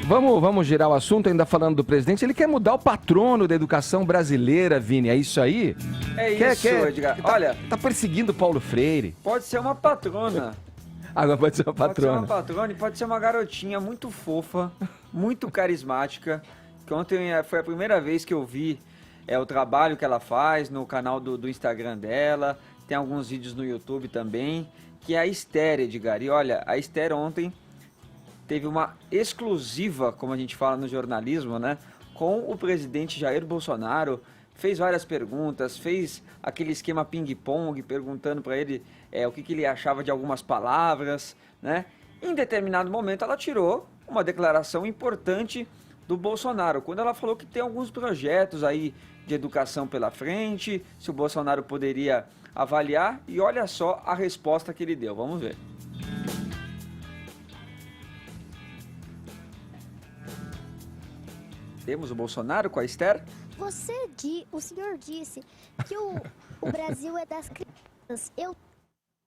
Vamos girar o assunto, ainda falando do presidente. Ele quer mudar o patrono da educação brasileira, Vini. É isso aí? É isso, Edgar. Olha, tá perseguindo Paulo Freire. Pode ser uma patrona. Agora pode ser uma patrona. Pode ser uma patrona e pode ser uma garotinha muito fofa, muito carismática. Que ontem foi a primeira vez que eu vi o trabalho que ela faz no canal do Instagram dela. Tem alguns vídeos no YouTube também. Que é a Esther, Edgar. E olha, a Esther ontem teve uma exclusiva, como a gente fala no jornalismo, né? Com o presidente Jair Bolsonaro. Fez várias perguntas, fez aquele esquema ping-pong, perguntando para ele o que ele achava de algumas palavras, né? Em determinado momento ela tirou uma declaração importante do Bolsonaro, quando ela falou que tem alguns projetos aí de educação pela frente, se o Bolsonaro poderia avaliar, e olha só a resposta que ele deu, vamos ver. Temos o Bolsonaro com a Esther? O senhor disse que o Brasil é das crianças.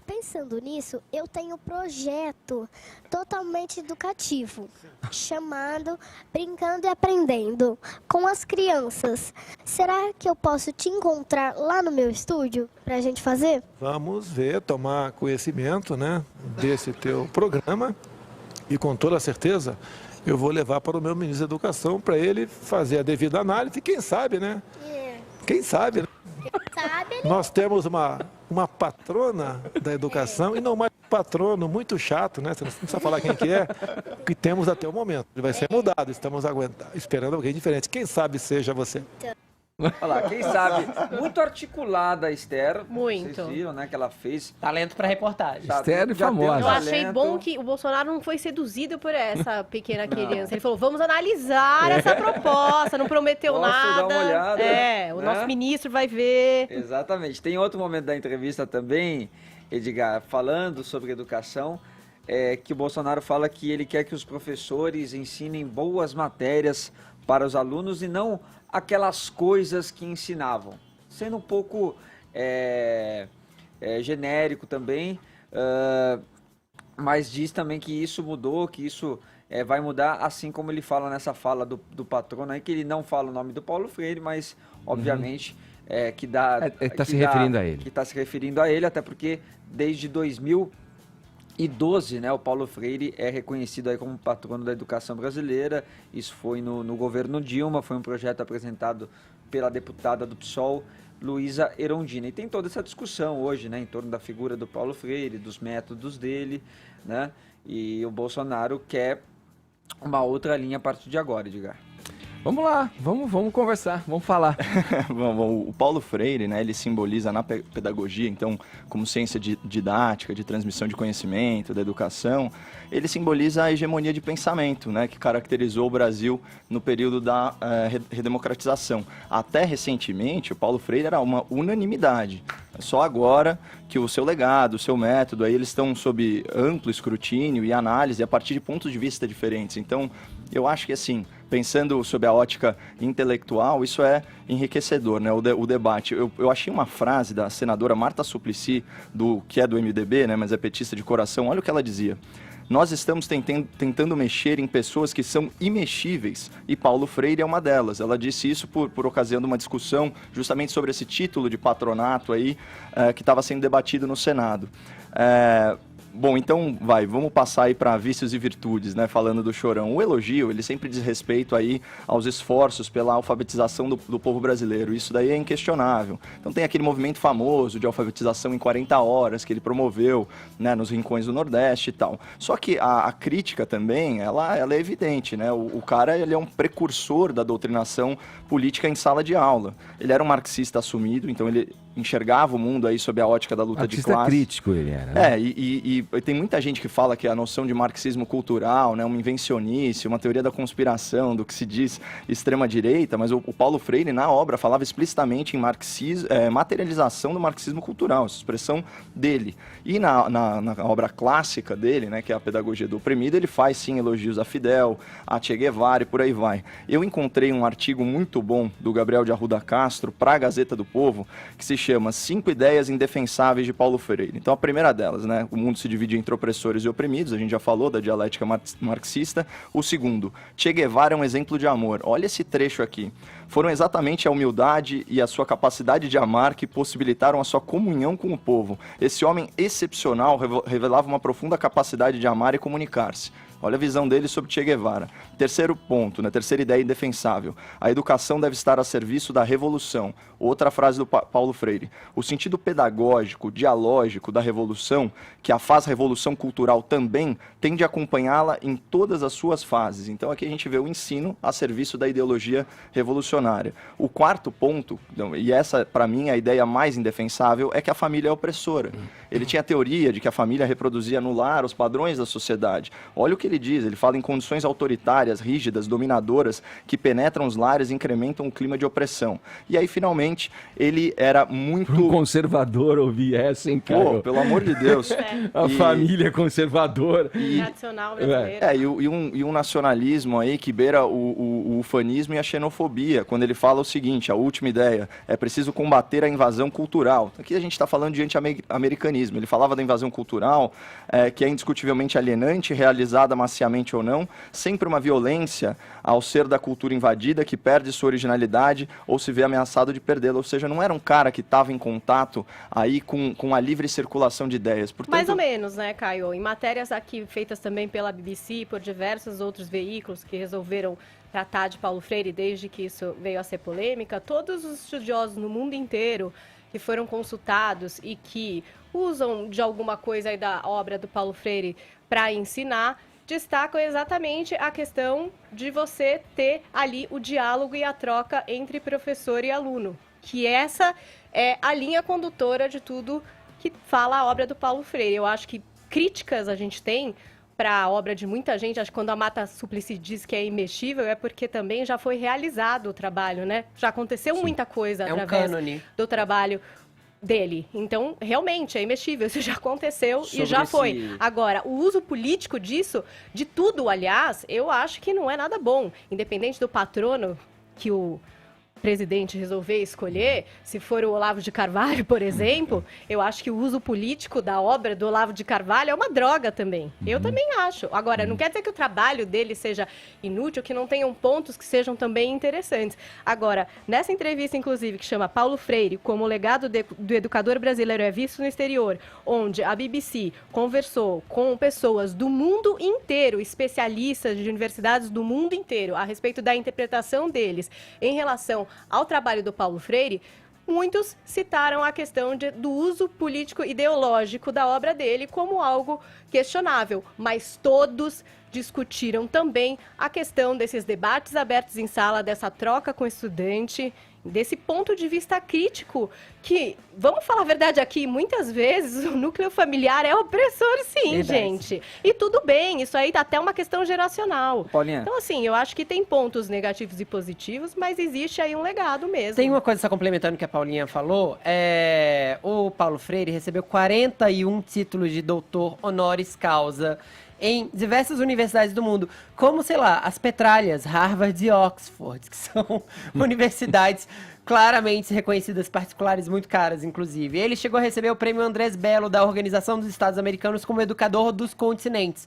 Pensando nisso, eu tenho um projeto totalmente educativo, chamado Brincando e Aprendendo com as Crianças. Será que eu posso te encontrar lá no meu estúdio para a gente fazer? Vamos ver, tomar conhecimento, né, desse teu programa e com toda certeza eu vou levar para o meu ministro da Educação para ele fazer a devida análise e quem sabe, né? Quem sabe, né? Nós temos uma patrona da educação e não mais um patrono muito chato, né? Você não precisa falar quem que é, que temos até o momento. Ele vai ser mudado, estamos esperando alguém diferente. Quem sabe seja você. Olha lá, quem sabe, muito articulada a Esther. Muito. Vocês viram, né, que ela fez. Talento para reportagem. Esther é famosa. Eu achei bom que o Bolsonaro não foi seduzido por essa pequena criança. Ele falou, vamos analisar essa proposta, não prometeu nada. Dar uma olhada, o nosso ministro vai ver. Exatamente. Tem outro momento da entrevista também, Edgar, falando sobre educação, que o Bolsonaro fala que ele quer que os professores ensinem boas matérias para os alunos e não aquelas coisas que ensinavam, sendo um pouco genérico também, mas diz também que isso mudou, que isso vai mudar, assim como ele fala nessa fala do patrono aí, que ele não fala o nome do Paulo Freire, mas obviamente que dá... Está se referindo a ele. Que está se referindo a ele, até porque desde 2012, né, o Paulo Freire é reconhecido aí como patrono da educação brasileira. Isso foi no governo Dilma, foi um projeto apresentado pela deputada do PSOL, Luísa Erundina. E tem toda essa discussão hoje, né, em torno da figura do Paulo Freire, dos métodos dele, né, e o Bolsonaro quer uma outra linha a partir de agora, Edgar. Vamos lá, vamos conversar, vamos falar. O Paulo Freire, né, ele simboliza na pedagogia, então, como ciência didática, de transmissão de conhecimento, da educação, ele simboliza a hegemonia de pensamento, né, que caracterizou o Brasil no período da redemocratização. Até recentemente, o Paulo Freire era uma unanimidade. Só agora que o seu legado, o seu método, aí eles estão sob amplo escrutínio e análise a partir de pontos de vista diferentes. Então, eu acho que assim, pensando sob a ótica intelectual, isso é enriquecedor, né? O debate. Eu achei uma frase da senadora Marta Suplicy, que é do MDB, né? Mas é petista de coração. Olha o que ela dizia. Nós estamos tentando mexer em pessoas que são imexíveis, e Paulo Freire é uma delas. Ela disse isso por ocasião de uma discussão justamente sobre esse título de patronato aí, que estava sendo debatido no Senado. Bom, então vamos passar aí para vícios e virtudes, né, falando do Chorão. O elogio, ele sempre diz respeito aí aos esforços pela alfabetização do povo brasileiro, isso daí é inquestionável. Então tem aquele movimento famoso de alfabetização em 40 horas que ele promoveu, né, nos rincões do Nordeste e tal. Só que a crítica também, ela é evidente, né, o cara, ele é um precursor da doutrinação política em sala de aula. Ele era um marxista assumido, então ele enxergava o mundo aí sob a ótica da luta de classe. Crítico ele era, né? E tem muita gente que fala que a noção de marxismo cultural, né, uma invencionice, uma teoria da conspiração, do que se diz extrema-direita, mas o Paulo Freire, na obra, falava explicitamente em materialização do marxismo cultural, essa expressão dele. E na obra clássica dele, né, que é a Pedagogia do Oprimido, ele faz, sim, elogios a Fidel, a Che Guevara e por aí vai. Eu encontrei um artigo muito bom do Gabriel de Arruda Castro para a Gazeta do Povo, que se chama 5 ideias indefensáveis de Paulo Freire. Então, a primeira delas, né? O mundo se divide entre opressores e oprimidos, a gente já falou da dialética marxista. O segundo, Che Guevara é um exemplo de amor. Olha esse trecho aqui. Foram exatamente a humildade e a sua capacidade de amar que possibilitaram a sua comunhão com o povo. Esse homem excepcional revelava uma profunda capacidade de amar e comunicar-se. Olha a visão dele sobre Che Guevara. Terceiro ponto, né? Terceira ideia indefensável. A educação deve estar a serviço da revolução. Outra frase do Paulo Freire. O sentido pedagógico, dialógico da revolução, que a faz revolução cultural também, tende a acompanhá-la em todas as suas fases. Então aqui a gente vê o ensino a serviço da ideologia revolucionária. O quarto ponto, e essa para mim é a ideia mais indefensável, é que a família é opressora. Ele tinha a teoria de que a família reproduzia no lar os padrões da sociedade. Olha o que ele diz, ele fala em condições autoritárias, rígidas, dominadoras, que penetram os lares e incrementam o clima de opressão. E aí, finalmente, ele era muito... Um conservador ouvir essa, hein, cara? Pô, pelo amor de Deus. A família conservadora. Tradicional brasileiro. E um nacionalismo aí que beira o ufanismo e a xenofobia, quando ele fala o seguinte, a última ideia, é preciso combater a invasão cultural. Aqui a gente está falando de anti-americanismo. Ele falava da invasão cultural, que é indiscutivelmente alienante, realizada maciamente ou não, sempre uma violência ao ser da cultura invadida, que perde sua originalidade ou se vê ameaçado de perdê-la. Ou seja, não era um cara que estava em contato aí com a livre circulação de ideias. Portanto, mais ou menos, né, Caio? Em matérias aqui feitas também pela BBC e por diversos outros veículos que resolveram tratar de Paulo Freire desde que isso veio a ser polêmica, todos os estudiosos no mundo inteiro que foram consultados e que usam de alguma coisa aí da obra do Paulo Freire para ensinar, destacam exatamente a questão de você ter ali o diálogo e a troca entre professor e aluno, que essa é a linha condutora de tudo que fala a obra do Paulo Freire. Eu acho que críticas a gente tem para a obra de muita gente, acho que quando a Mata Suplicy diz que é imexível, é porque também já foi realizado o trabalho, né? Já aconteceu muita coisa através do trabalho dele. Então, realmente, é imexível. Isso já aconteceu e já foi. Agora, o uso político disso, de tudo, aliás, eu acho que não é nada bom. Independente do patrono que o presidente resolver escolher, se for o Olavo de Carvalho, por exemplo, eu acho que o uso político da obra do Olavo de Carvalho é uma droga também. Eu também acho. Agora, não quer dizer que o trabalho dele seja inútil, que não tenham pontos que sejam também interessantes. Agora, nessa entrevista, inclusive, que chama Paulo Freire, como o legado do educador brasileiro é visto no exterior, onde a BBC conversou com pessoas do mundo inteiro, especialistas de universidades do mundo inteiro, a respeito da interpretação deles em relação ao trabalho do Paulo Freire, muitos citaram a questão do uso político-ideológico da obra dele como algo questionável, mas todos discutiram também a questão desses debates abertos em sala, dessa troca com o estudante, desse ponto de vista crítico, que, vamos falar a verdade aqui, muitas vezes o núcleo familiar é opressor, sim, gente. E tudo bem, isso aí tá até uma questão geracional. Paulinha. Então, assim, eu acho que tem pontos negativos e positivos, mas existe aí um legado mesmo. Tem uma coisa só complementando o que a Paulinha falou, o Paulo Freire recebeu 41 títulos de doutor honoris causa em diversas universidades do mundo, como, sei lá, as Petralhas, Harvard e Oxford, que são universidades claramente reconhecidas, particulares muito caras, inclusive. Ele chegou a receber o prêmio Andrés Bello da Organização dos Estados Americanos como educador dos continentes.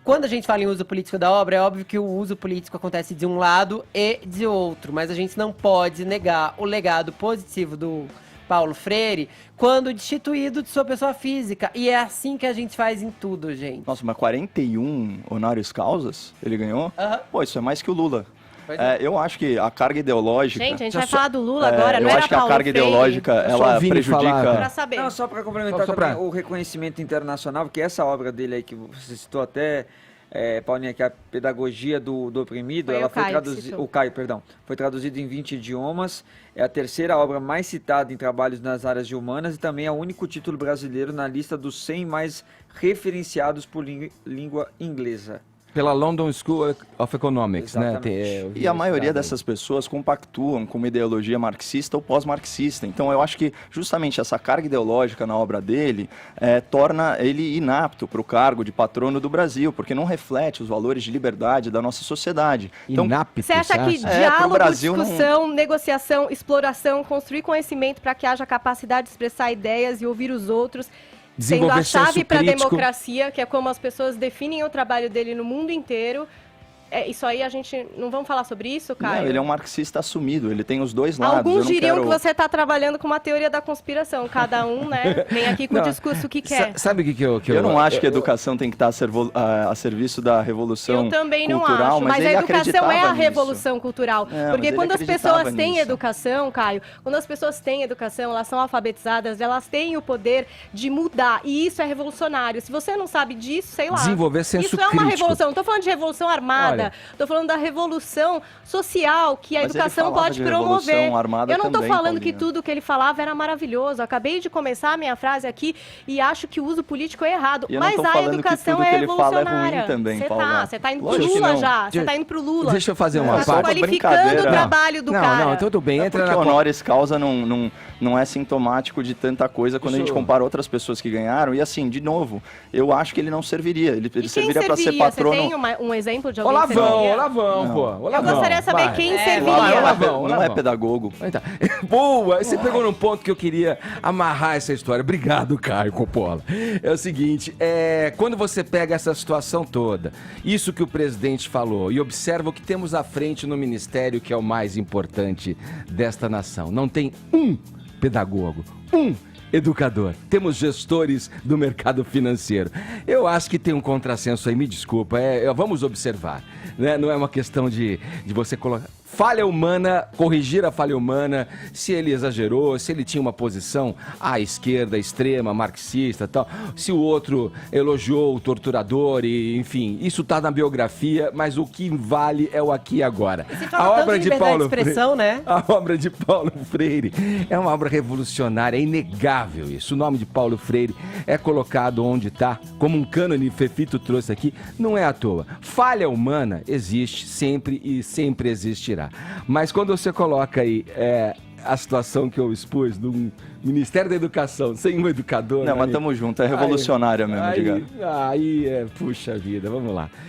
Quando a gente fala em uso político da obra, é óbvio que o uso político acontece de um lado e de outro, mas a gente não pode negar o legado positivo do Paulo Freire quando destituído de sua pessoa física. E é assim que a gente faz em tudo, gente. Nossa, mas 41 honoris causas ele ganhou? Pô, isso é mais que o Lula. Eu acho que a carga ideológica... Gente, a gente vai falar do Lula agora, não eu era acho que a Paulo carga Freire. ideológica, ela prejudica... Pra saber. Não, só para complementar Só também pra- o reconhecimento internacional, porque essa obra dele aí que você citou até, Paulinha, que é a Pedagogia do Oprimido, Foi ela o foi Caio que traduzida... citou. O Caio, perdão. Foi traduzida em 20 idiomas, é a terceira obra mais citada em trabalhos nas áreas de humanas e também é o único título brasileiro na lista dos 100 mais referenciados por língua inglesa. Pela London School of Economics, né? Exatamente. E a maioria dessas pessoas compactuam com uma ideologia marxista ou pós-marxista. Então eu acho que justamente essa carga ideológica na obra dele torna ele inapto para o cargo de patrono do Brasil, porque não reflete os valores de liberdade da nossa sociedade. Então, Inapto, Você acha que pro diálogo, Brasil discussão, negociação, exploração, construir conhecimento para que haja capacidade de expressar ideias e ouvir os outros, sendo a Desenvolver senso chave para a crítico. democracia, que é como as pessoas definem o trabalho dele no mundo inteiro. Isso aí a gente... Não vamos falar sobre isso, Caio? não, ele é um marxista assumido, ele tem os dois lados. Alguns Eu não diriam quero... que você está trabalhando com uma teoria da conspiração. Cada um, né, vem aqui com o Não, discurso que quer. Sabe o que Eu não acho que a educação tem que estar a serviço da revolução Eu também não cultural, acho, mas ele a educação acreditava é a nisso. revolução cultural. mas Porque ele quando as acreditava pessoas têm nisso. educação, Caio, quando as pessoas têm educação, elas são alfabetizadas, elas têm o poder de mudar. E isso é revolucionário. Se você não sabe disso, sei lá. Desenvolver senso Isso é uma crítico. revolução. Não estou falando de revolução armada. Olha. Estou falando da revolução social que a Mas ele educação falava pode de promover. revolução armada Eu não estou também, falando que Paulinha. tudo que ele falava era maravilhoso. Eu acabei de começar a minha frase aqui e acho que o uso político é errado. E eu não Mas tô a falando que educação tudo é que ele fala é ruim revolucionária. também, Você Paula. tá indo pro Lógico que Lula não. já. Você tá indo pro Lula. Deixa eu fazer uma Tá parte. qualificando brincadeira. o trabalho do cara. Não, tudo bem. É Entra porque na... honoris causa não é sintomático de tanta coisa quando a gente Isso- compara outras pessoas que ganharam. E assim, de novo, eu acho que ele não serviria. Ele E quem serviria para ser serviria? patrono. Você tem um exemplo de alguém que Olavão, serviria? Olavão, pô. Eu Olavão. gostaria de saber Vai. quem Não, serviria. Olavão, não é Olavão. pedagogo. Aí tá. Boa! Você pegou num ponto que eu queria amarrar essa história. Obrigado, Caio Coppola. É o seguinte, quando você pega essa situação toda, isso que o presidente falou, e observa o que temos à frente no ministério, que é o mais importante desta nação. Não tem um pedagogo, um educador. Temos gestores do mercado financeiro. Eu acho que tem um contrassenso aí, me desculpa. Vamos observar, né? Não é uma questão de você colocar... Falha humana, corrigir a falha humana, se ele exagerou, se ele tinha uma posição à esquerda, extrema, marxista e tal, se o outro elogiou o torturador e, enfim, isso tá na biografia, mas o que vale é o aqui e agora. E se fala tanto de liberdade de expressão, né? A obra de Paulo Freire é uma obra revolucionária, é inegável isso. O nome de Paulo Freire é colocado onde está, como um cânone Fefito trouxe aqui, não é à toa. Falha humana existe sempre e sempre existirá. Mas quando você coloca aí a situação que eu expus do Ministério da Educação sem um educador... Não, mas tamo junto, é revolucionária mesmo, diga. Puxa vida, vamos lá.